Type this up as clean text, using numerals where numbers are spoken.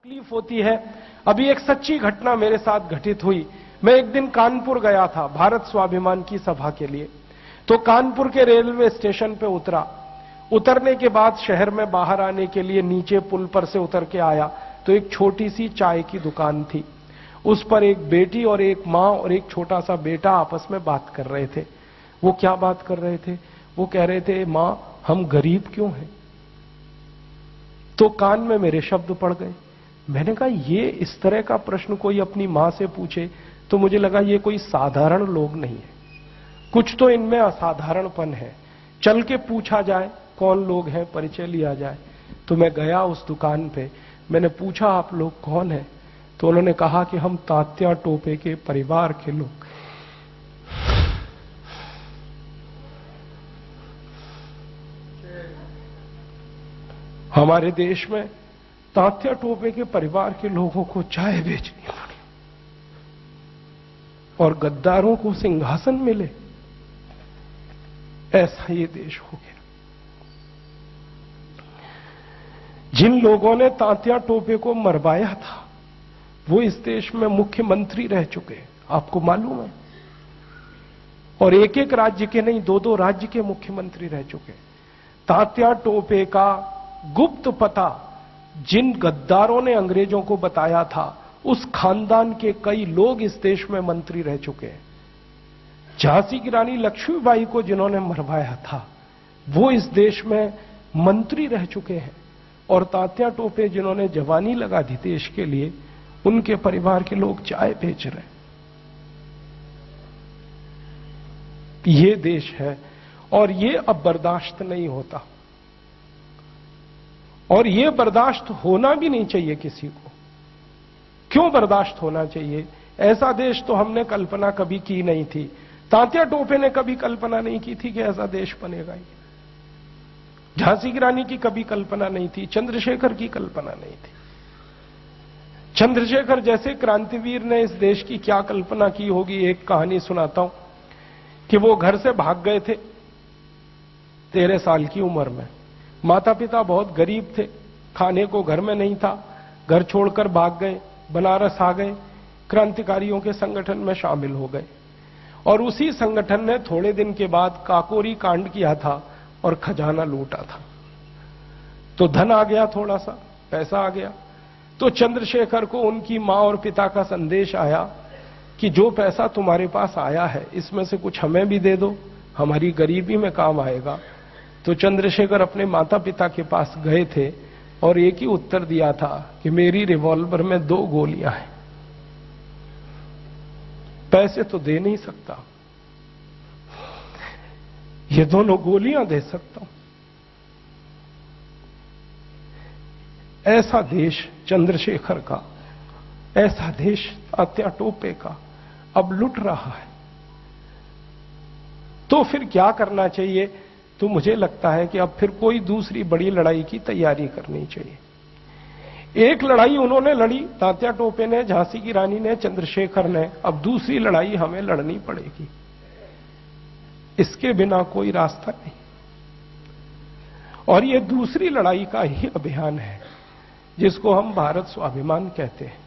तकलीफ होती है। अभी एक सच्ची घटना मेरे साथ घटित हुई। मैं एक दिन कानपुर गया था भारत स्वाभिमान की सभा के लिए। तो कानपुर के रेलवे स्टेशन पे उतरा। उतरने के बाद शहर में बाहर आने के लिए नीचे पुल पर से उतर के आया तो एक छोटी सी चाय की दुकान थी। उस पर एक बेटी और एक मां और एक छोटा सा बेटा आपस में बात कर रहे थे। वो क्या बात कर रहे थे? वो कह रहे थे, मां हम गरीब क्यों हैं? तो कान में मेरे शब्द पड़ गए। मैंने कहा ये इस तरह का प्रश्न कोई अपनी मां से पूछे तो मुझे लगा ये कोई साधारण लोग नहीं है, कुछ तो इनमें असाधारणपन है। चल के पूछा जाए कौन लोग हैं, परिचय लिया जाए। तो मैं गया उस दुकान पे, मैंने पूछा आप लोग कौन हैं? तो उन्होंने कहा कि हम तात्या टोपे के परिवार के लोग। हमारे देश में तात्या टोपे के परिवार के लोगों को चाय बेचनी पड़ी और गद्दारों को सिंहासन मिले, ऐसा ये देश हो गया। जिन लोगों ने तात्या टोपे को मरवाया था वो इस देश में मुख्यमंत्री रह चुके हैं, आपको मालूम है। और एक एक राज्य के नहीं, दो दो राज्य के मुख्यमंत्री रह चुके। तात्या टोपे का गुप्त पता जिन गद्दारों ने अंग्रेजों को बताया था, उस खानदान के कई लोग इस देश में मंत्री रह चुके हैं। झांसी की रानी लक्ष्मीबाई को जिन्होंने मरवाया था वो इस देश में मंत्री रह चुके हैं। और तात्या टोपे जिन्होंने जवानी लगा दी देश के लिए, उनके परिवार के लोग चाय बेच रहे हैं। ये देश है और ये अब बर्दाश्त नहीं होता और ये बर्दाश्त होना भी नहीं चाहिए किसी को। क्यों बर्दाश्त होना चाहिए? ऐसा देश तो हमने कल्पना कभी की नहीं थी। तात्या टोपे ने कभी कल्पना नहीं की थी कि ऐसा देश बनेगा। ये झांसी की रानी की कभी कल्पना नहीं थी, चंद्रशेखर की कल्पना नहीं थी। चंद्रशेखर जैसे क्रांतिवीर ने इस देश की क्या कल्पना की होगी। एक कहानी सुनाता हूं कि वो घर से भाग गए थे 13 साल की उम्र में। माता पिता बहुत गरीब थे, खाने को घर में नहीं था, घर छोड़कर भाग गए, बनारस आ गए, क्रांतिकारियों के संगठन में शामिल हो गए। और उसी संगठन ने थोड़े दिन के बाद काकोरी कांड किया था और खजाना लूटा था। तो धन आ गया, थोड़ा सा पैसा आ गया। तो चंद्रशेखर को उनकी मां और पिता का संदेश आया कि जो पैसा तुम्हारे पास आया है इसमें से कुछ हमें भी दे दो, हमारी गरीबी में काम आएगा। तो चंद्रशेखर अपने माता पिता के पास गए थे और एक ही उत्तर दिया था कि मेरी रिवॉल्वर में 2 गोलियां हैं, पैसे तो दे नहीं सकता, ये दोनों गोलियां दे सकता हूं। ऐसा देश चंद्रशेखर का, ऐसा देश तात्या टोपे का अब लुट रहा है। तो फिर क्या करना चाहिए? तो मुझे लगता है कि अब फिर कोई दूसरी बड़ी लड़ाई की तैयारी करनी चाहिए। एक लड़ाई उन्होंने लड़ी, तात्या टोपे ने, झांसी की रानी ने, चंद्रशेखर ने। अब दूसरी लड़ाई हमें लड़नी पड़ेगी, इसके बिना कोई रास्ता नहीं। और ये दूसरी लड़ाई का ही अभियान है जिसको हम भारत स्वाभिमान कहते हैं।